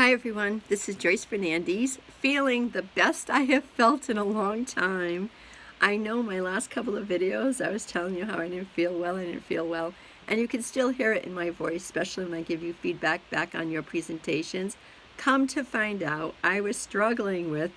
Hi everyone, this is Joyce Fernandez, feeling the best I have felt in a long time. I know my last couple of videos I was telling you how I didn't feel well, and you can still hear it in my voice, especially when I give you feedback back on your presentations. Come to find out, I was struggling with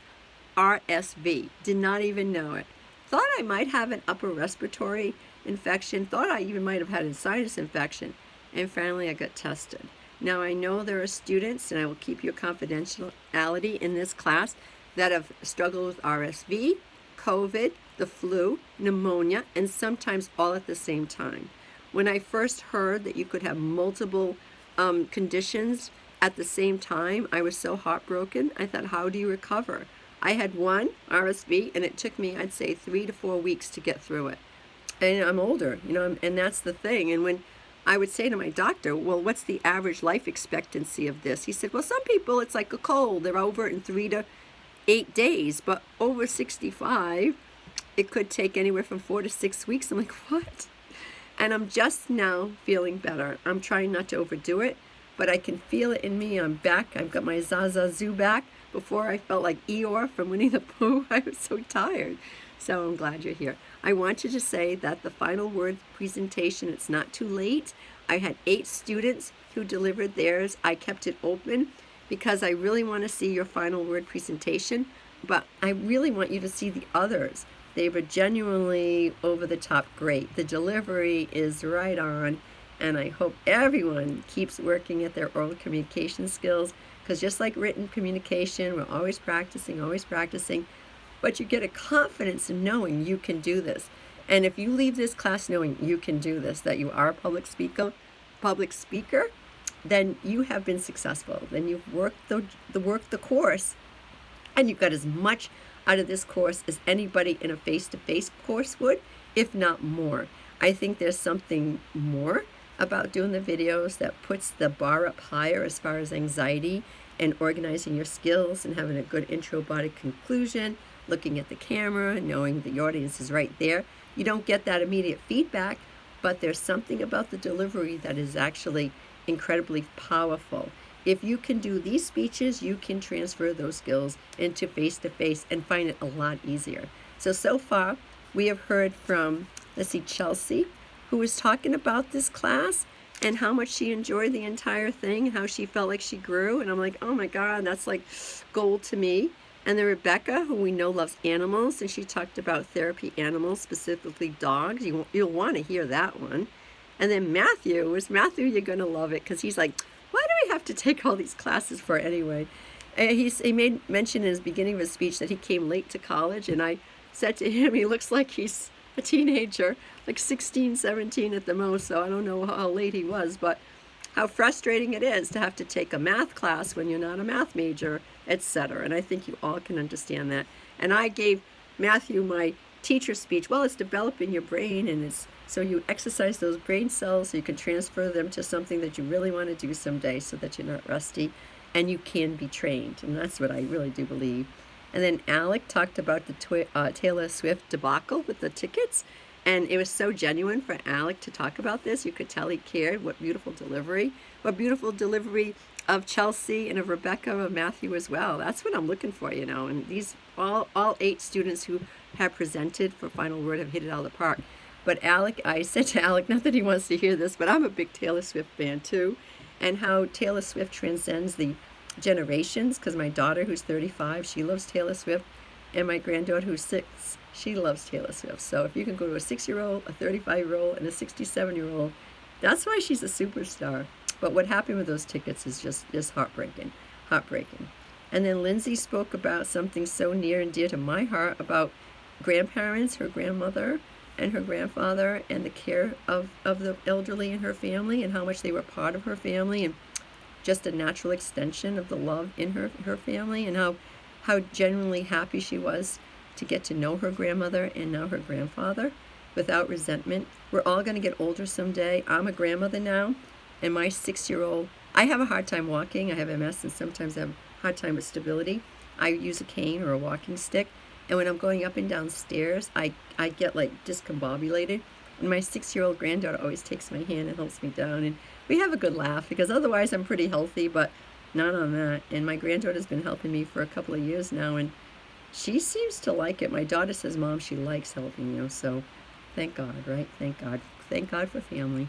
RSV, did not even know it. Thought I might have an upper respiratory infection, thought I even might have had a sinus infection, and finally I got tested. Now I know there are students, and I will keep your confidentiality in this class, that have struggled with RSV, COVID, the flu, pneumonia, and sometimes all at the same time. When I first heard that you could have multiple conditions at the same time, I was so heartbroken. I thought, how do you recover? I had one, RSV, and it took me, I'd say, 3 to 4 weeks to get through it. And I'm older, and that's the thing. And when I would say to my doctor, well, what's the average life expectancy of this? He said, well, some people, it's like a cold. They're over it in 3 to 8 days, but over 65, it could take anywhere from 4 to 6 weeks. I'm like, what? And I'm just now feeling better. I'm trying not to overdo it, but I can feel it in me. I'm back. I've got my Zazazoo back. Before I felt like Eeyore from Winnie the Pooh. I was so tired. So I'm glad you're here. I want you to say that the final word presentation, it's not too late. I had 8 students who delivered theirs. I kept it open because I really want to see your final word presentation, but I really want you to see the others. They were genuinely over the top great. The delivery is right on, and I hope everyone keeps working at their oral communication skills, because just like written communication, we're always practicing, but you get a confidence in knowing you can do this. And if you leave this class knowing you can do this, that you are a public speaker, then you have been successful. Then you've worked the course, and you've got as much out of this course as anybody in a face-to-face course would, if not more. I think there's something more about doing the videos that puts the bar up higher as far as anxiety and organizing your skills and having a good intro, body, conclusion, looking at the camera, knowing the audience is right there. You don't get that immediate feedback, but there's something about the delivery that is actually incredibly powerful. If you can do these speeches, you can transfer those skills into face-to-face and find it a lot easier. So far, we have heard from, Chelsea, who was talking about this class and how much she enjoyed the entire thing, how she felt like she grew. And I'm like, oh my God, that's like gold to me. And then Rebecca, who we know loves animals, and she talked about therapy animals, specifically dogs. You'll want to hear that one. And then Matthew, you're going to love it, because he's like, why do we have to take all these classes for anyway? And he made mention in his beginning of his speech that he came late to college, and I said to him, he looks like he's a teenager, like 16, 17 at the most, so I don't know how late he was, but how frustrating it is to have to take a math class when you're not a math major, etc. And I think you all can understand that. And I gave Matthew my teacher speech. Well, it's developing your brain, and it's so you exercise those brain cells so you can transfer them to something that you really want to do someday, so that you're not rusty and you can be trained. And that's what I really do believe. And then Alec talked about the Taylor Swift debacle with the tickets. And it was so genuine for Alec to talk about this. You could tell he cared. What beautiful delivery. What beautiful delivery of Chelsea and of Rebecca, of Matthew as well. That's what I'm looking for, And these, all 8 students who have presented for Final Word have hit it out of the park. But Alec, I said to Alec, not that he wants to hear this, but I'm a big Taylor Swift fan too. And how Taylor Swift transcends the generations, because my daughter, who's 35, she loves Taylor Swift, and my granddaughter, who's 6, she loves Taylor Swift. So if you can go to a 6-year-old, a 35-year-old, and a 67-year-old, that's why she's a superstar. But what happened with those tickets is just heartbreaking. And then Lindsay spoke about something so near and dear to my heart, about grandparents, her grandmother and her grandfather, and the care of the elderly in her family, and how much they were part of her family, and just a natural extension of the love in her family, and how genuinely happy she was to get to know her grandmother and now her grandfather without resentment. We're all going to get older someday. I'm a grandmother now, and my 6-year-old, I have a hard time walking. I have MS, and sometimes I have a hard time with stability. I use a cane or a walking stick, and when I'm going up and down stairs, I get like discombobulated. And my 6-year-old granddaughter always takes my hand and helps me down, and we have a good laugh, because otherwise I'm pretty healthy, but not on that. And my granddaughter's been helping me for a couple of years now, and she seems to like it. My daughter says, Mom, she likes helping you. So thank God, right? Thank God. Thank God for family.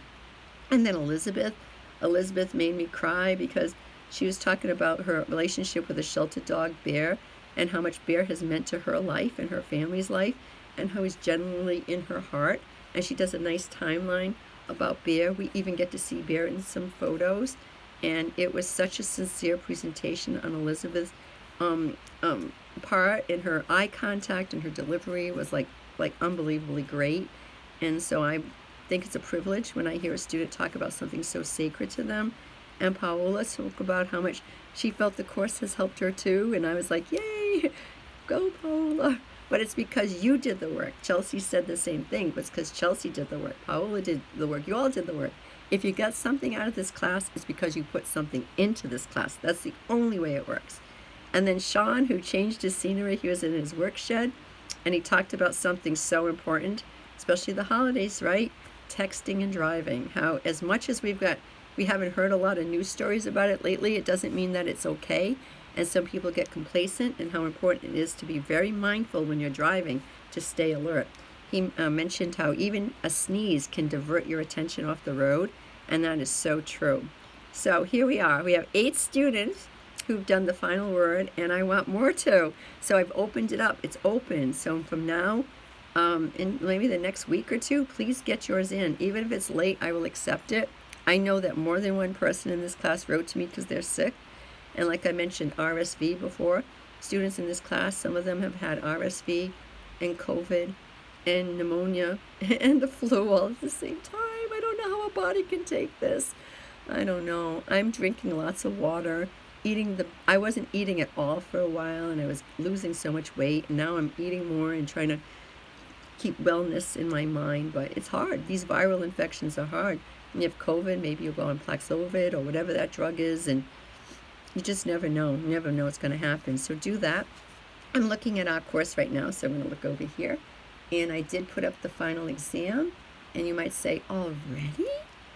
And then Elizabeth made me cry because she was talking about her relationship with a shelter dog, Bear, and how much Bear has meant to her life and her family's life, and how he's genuinely in her heart. And she does a nice timeline about Bear. We even get to see Bear in some photos, and it was such a sincere presentation on Elizabeth's um, part, and her eye contact and her delivery was like unbelievably great. And so I think it's a privilege when I hear a student talk about something so sacred to them. And Paola spoke about how much she felt the course has helped her too, and I was like, yay, go Paola. But it's because you did the work. Chelsea said the same thing, but it's because Chelsea did the work. Paola did the work. You all did the work. If you got something out of this class, it's because you put something into this class. That's the only way it works. And then Sean, who changed his scenery, he was in his work shed, and he talked about something so important, especially the holidays, right? Texting and driving. How as much as we haven't heard a lot of news stories about it lately, it doesn't mean that it's okay. And some people get complacent, and how important it is to be very mindful when you're driving to stay alert. He mentioned how even a sneeze can divert your attention off the road, and that is so true. So here we are. We have 8 students who've done the final word, and I want more too. So I've opened it up. It's open. So from now, in maybe the next week or two, please get yours in. Even if it's late, I will accept it. I know that more than one person in this class wrote to me because they're sick. And like I mentioned, RSV before. Students in this class, some of them have had RSV and COVID and pneumonia and the flu all at the same time. I don't know how a body can take this. I don't know. I'm drinking lots of water. I wasn't eating at all for a while, and I was losing so much weight. And now I'm eating more and trying to keep wellness in my mind. But it's hard. These viral infections are hard. When you have COVID, maybe you'll go on Paxlovid or whatever that drug is, and you just never know. You never know what's going to happen. So do that. I'm looking at our course right now, so I'm going to look over here. And I did put up the final exam. And you might say, already?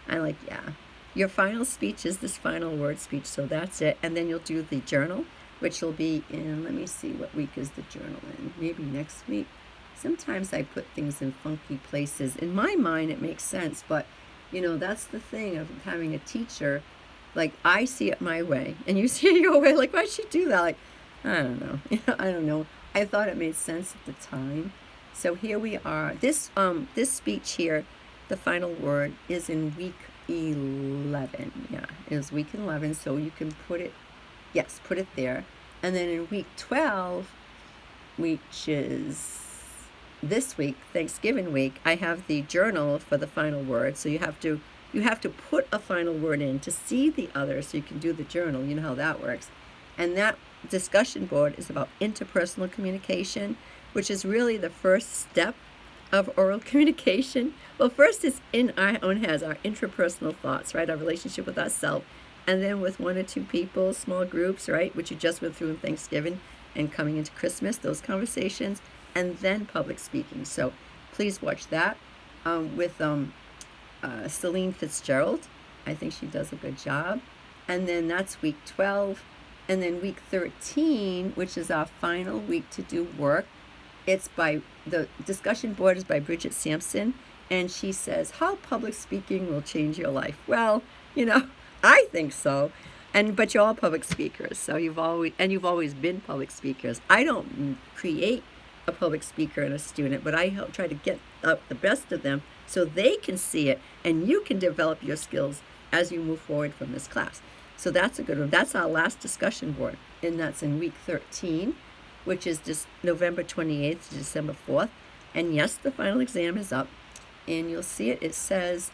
I'm like, yeah. Your final speech is this final word speech, so that's it. And then you'll do the journal, which will be in, let me see, what week is the journal in? Maybe next week. Sometimes I put things in funky places. In my mind, it makes sense, but, you know, that's the thing of having a teacher. Like, I see it my way, and you see it your way. Like, why'd she do that? Like, I don't know. I don't know. I thought it made sense at the time. So here we are. This speech here, the final word, is in week 11. Yeah, it was week 11, so you can put it, yes, put it there. And then in week 12, which is this week, Thanksgiving week, I have the journal for the final word. So you have to put a final word in to see the other so you can do the journal. You know how that works. And that discussion board is about interpersonal communication, which is really the first step of oral communication. Well, first it's in our own heads, our intrapersonal thoughts, right? Our relationship with ourselves. And then with 1 or 2 people, small groups, right? Which you just went through in Thanksgiving and coming into Christmas, those conversations. And then public speaking. So please watch that with Celine Fitzgerald. I think she does a good job. And then that's week 12. And then week 13, which is our final week to do work. It's by, the discussion board is by Bridget Sampson. And she says, how public speaking will change your life. Well, you know, I think so. But you're all public speakers. So you've always been public speakers. I don't create a public speaker and a student, but I help try to get up the best of them so they can see it, and you can develop your skills as you move forward from this class. So that's a good one. That's our last discussion board, and that's in week 13, which is just November 28th to December 4th. And yes, the final exam is up, and you'll see it. It says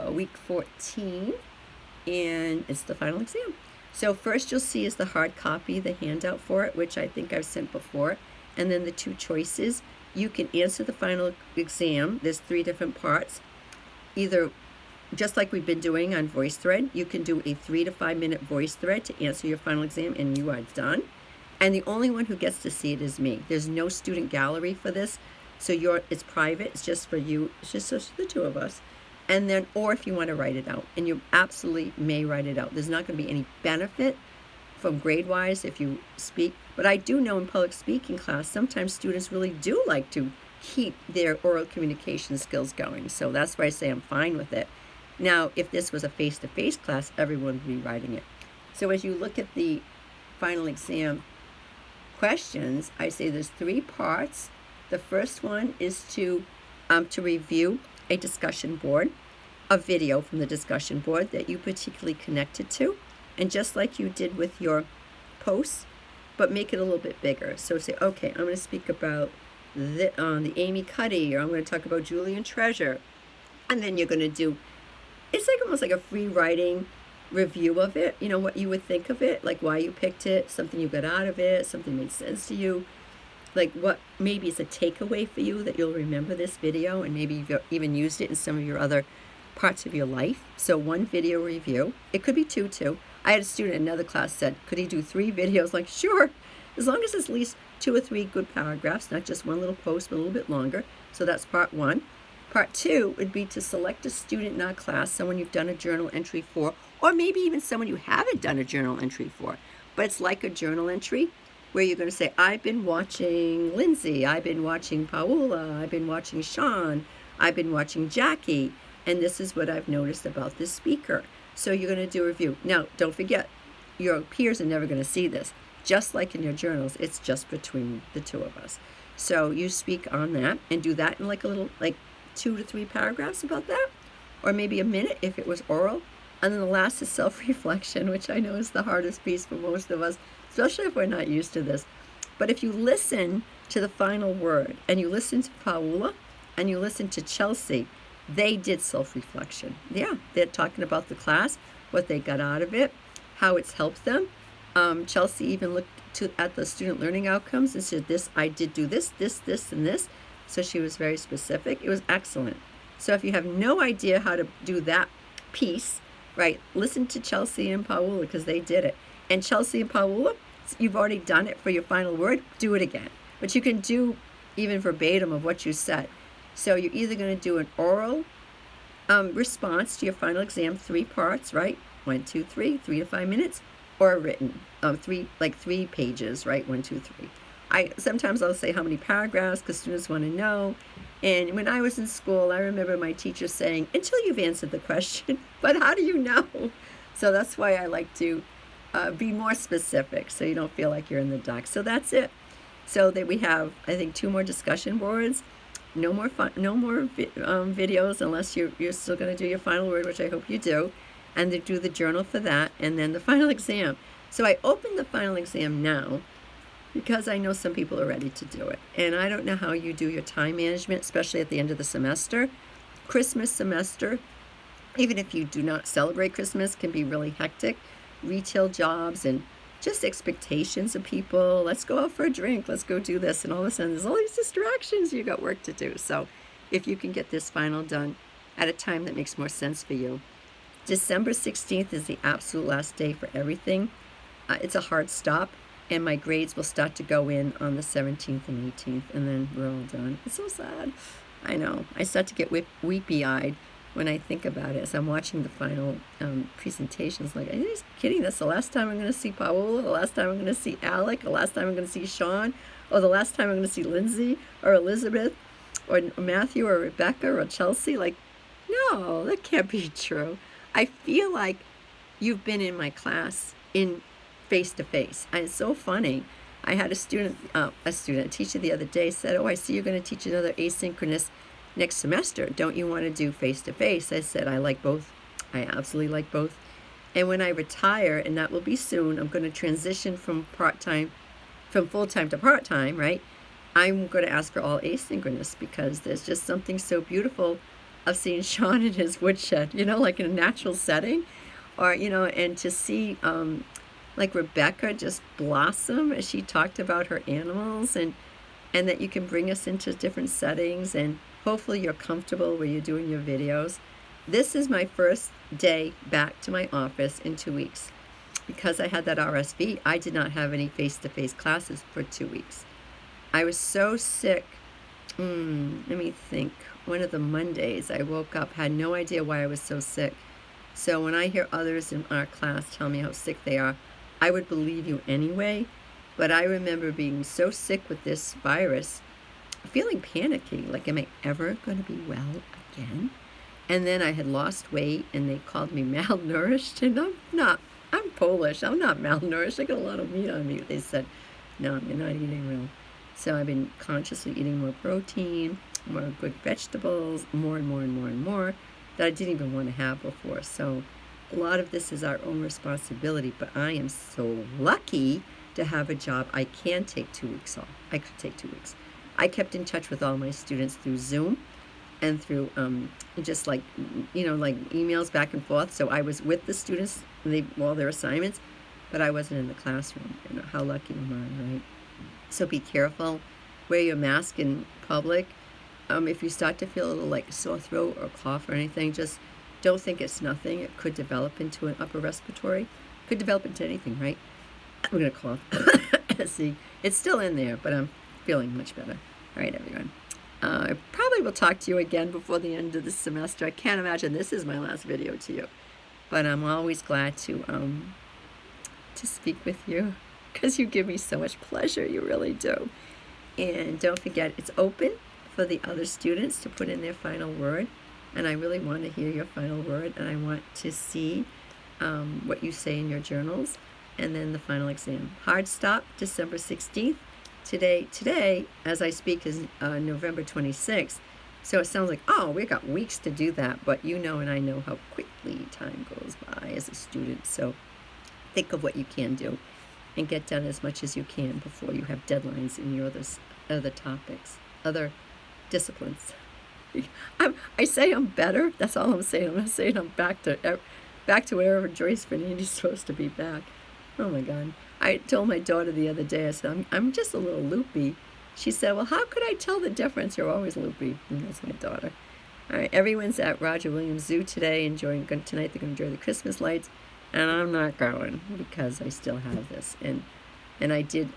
week 14, and it's the final exam. So first you'll see is the hard copy, the handout for it, which I think I've sent before, and then the 2 choices. You can answer the final exam. There's 3 different parts. Either just like we've been doing on VoiceThread, you can do a 3 to 5 minute VoiceThread to answer your final exam, and you are done. And the only one who gets to see it is me. There's no student gallery for this, so it's private. It's just for you. It's just the 2 of us. And then, or if you want to write it out, and you absolutely may write it out. There's not going to be any benefit from grade-wise if you speak, but I do know in public speaking class, sometimes students really do like to keep their oral communication skills going. So that's why I say I'm fine with it. Now, if this was a face-to-face class, everyone would be writing it. So as you look at the final exam questions, I say there's 3 parts. The first one is to review a discussion board, a video from the discussion board that you particularly connected to, and just like you did with your posts, but make it a little bit bigger. So say, okay, I'm going to speak about the Amy Cuddy, or I'm going to talk about Julian Treasure, and then you're going to do, it's like almost like a free writing review of it, you know, what you would think of it, like why you picked it, something you got out of it, something made sense to you, like what maybe it's a takeaway for you that you'll remember this video, and maybe you've even used it in some of your other parts of your life. So 1 video review. It could be 2 too. I had a student in another class said, could he do 3 videos? Like, sure, as long as it's at least 2 or 3 good paragraphs, not just one little post, but a little bit longer. So that's part 1. Part 2 would be to select a student in our class, someone you've done a journal entry for, or maybe even someone you haven't done a journal entry for. But it's like a journal entry where you're going to say, I've been watching Lindsay, I've been watching Paola, I've been watching Sean, I've been watching Jackie, and this is what I've noticed about this speaker. So you're going to do a review. Now, don't forget, your peers are never going to see this. Just like in your journals, it's just between the 2 of us. So you speak on that and do that in like a little, like 2 to 3 paragraphs about that, or maybe a minute if it was oral. And then the last is self-reflection, which I know is the hardest piece for most of us, especially if we're not used to this. But if you listen to the final word, and you listen to Paola, and you listen to Chelsea, they did self-reflection. Yeah, they're talking about the class, what they got out of it, how it's helped them. Chelsea even looked at the student learning outcomes and said, I did do this, and this. So she was very specific. It was excellent. So if you have no idea how to do that piece, right, listen to Chelsea and Paola because they did it. And Chelsea and Paola, you've already done it for your final word, do it again. But you can do even verbatim of what you said. So you're either going to do an oral response to your final exam, 3 parts, right? 1, 2, 3, 3 to 5 minutes, or a written, 3 pages, right? 1, 2, 3. Sometimes I'll say how many paragraphs because students want to know. And when I was in school, I remember my teacher saying, until you've answered the question, but how do you know? So that's why I like to be more specific so you don't feel like you're in the dark. So that's it. So that we have, I think, 2 more discussion boards. No more videos unless you're still going to do your final word, which I hope you do, and then do the journal for that, and then the final exam. So I open the final exam now because I know some people are ready to do it. And I don't know how you do your time management, especially at the end of the semester. Christmas semester, even if you do not celebrate Christmas, can be really hectic. Retail jobs and just expectations of people. Let's go out for a drink. Let's go do this. And all of a sudden, there's all these distractions. You got work to do. So if you can get this final done at a time that makes more sense for you. December 16th is the absolute last day for everything. It's a hard stop. And my grades will start to go in on the 17th and 18th. And then we're all done. It's so sad. I know. I start to get weepy-eyed when I think about it as I'm watching the final presentations. Like, are you just kidding? That's the last time I'm going to see Paola, the last time I'm going to see Alec, the last time I'm going to see Sean, or the last time I'm going to see Lindsay, or Elizabeth, or Matthew, or Rebecca, or Chelsea. Like, no, that can't be true. I feel like you've been in my class in face-to-face. And it's so funny. I had a teacher the other day said, oh, I see you're going to teach another asynchronous next semester. Don't you want to do face-to-face? I said, I like both. I absolutely like both. And when I retire, and that will be soon, I'm going to transition from full-time to part-time, right? I'm going to ask for all asynchronous because there's just something so beautiful of seeing Sean in his woodshed, like in a natural setting, or, and to see like Rebecca just blossom as she talked about her animals, and that you can bring us into different settings, and hopefully you're comfortable where you're doing your videos. This is my first day back to my office in 2 weeks. Because I had that RSV, I did not have any face-to-face classes for 2 weeks. I was so sick. Let me think. one of the Mondays, I woke up, had no idea why I was so sick. So when I hear others in our class tell me how sick they are, I would believe you anyway. But I remember being so sick with this virus, feeling panicky, like, am I ever going to be well again? And then I had lost weight, and they called me malnourished, and I'm not. I'm Polish. I'm not malnourished. I got a lot of meat on me. They said, no, you're not eating real. So I've been consciously eating more protein, more good vegetables, more and more and more and more that I didn't even want to have before. So a lot of this is our own responsibility, but I am so lucky to have a job. I can take 2 weeks off. I could take 2 weeks. I kept in touch with all my students through Zoom and through just like, like emails back and forth. So I was with the students, all their assignments, but I wasn't in the classroom. How lucky am I, right? So be careful. Wear your mask in public. If you start to feel a little like sore throat or cough or anything, just don't think it's nothing. It could develop into an upper respiratory. Could develop into anything, right? I'm going to cough. See, it's still in there, but I'm feeling much better. All right, everyone. I probably will talk to you again before the end of the semester. I can't imagine this is my last video to you, but I'm always glad to speak with you because you give me so much pleasure. You really do. And don't forget, it's open for the other students to put in their final word, and I really want to hear your final word, and I want to see what you say in your journals, and then the final exam. Hard stop, December 16th. Today, as I speak, is November 26th. So it sounds like, oh, we got weeks to do that. But you know and I know how quickly time goes by as a student. So think of what you can do and get done as much as you can before you have deadlines in your other topics, other disciplines. I say I'm better. That's all I'm saying. I'm not saying I'm back to wherever Joyce Fernandes is supposed to be back. Oh, my God. I told my daughter the other day, I said, I'm just a little loopy. She said, well, how could I tell the difference? You're always loopy. And that's my daughter. All right, everyone's at Roger Williams Zoo today. Tonight they're going to enjoy the Christmas lights. And I'm not going because I still have this. And I did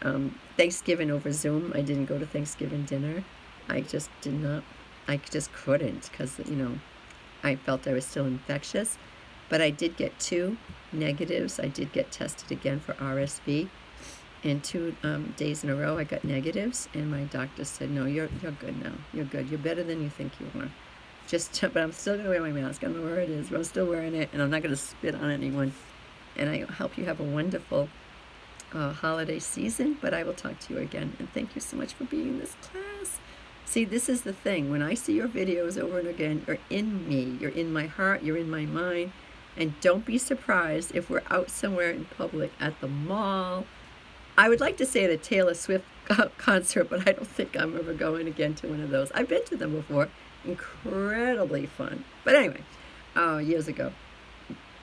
Thanksgiving over Zoom. I didn't go to Thanksgiving dinner. I just did not. I just couldn't because, I felt I was still infectious. But I did get 2 negatives. I did get tested again for RSV. And 2 days in a row I got negatives. And my doctor said, no, you're good now. You're good. You're better than you think you are. But I'm still going to wear my mask. I don't know where it is, but I'm still wearing it. And I'm not going to spit on anyone. And I hope you have a wonderful holiday season. But I will talk to you again. And thank you so much for being in this class. See, this is the thing. When I see your videos over and again, you're in me. You're in my heart. You're in my mind. And don't be surprised if we're out somewhere in public, at the mall. I would like to say at a Taylor Swift concert, but I don't think I'm ever going again to one of those. I've been to them before. Incredibly fun. But anyway, years ago,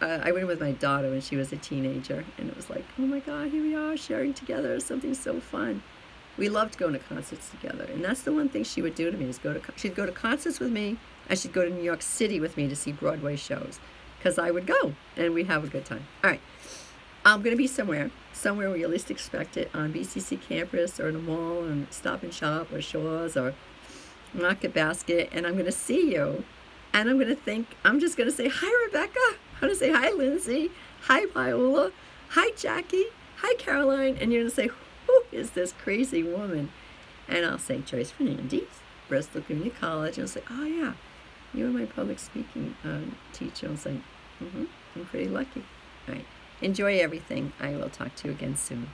I went with my daughter when she was a teenager. And it was like, oh my God, here we are sharing together something so fun. We loved going to concerts together. And that's the one thing she would do to me is she'd go to concerts with me, and she'd go to New York City with me to see Broadway shows. Because I would go, and we'd have a good time. All right, I'm going to be somewhere where you least expect it, on BCC campus or in a mall, or Stop and Shop or Shaw's or Market Basket, and I'm going to see you, and I'm just going to say, hi, Rebecca. I'm going to say, hi, Lindsay. Hi, Viola. Hi, Jackie. Hi, Caroline. And you're going to say, who is this crazy woman? And I'll say, Joyce Fernandes, Bristol Community College. And I'll say, oh, yeah. You were my public speaking teacher. I was like, I'm pretty lucky. All right. Enjoy everything. I will talk to you again soon.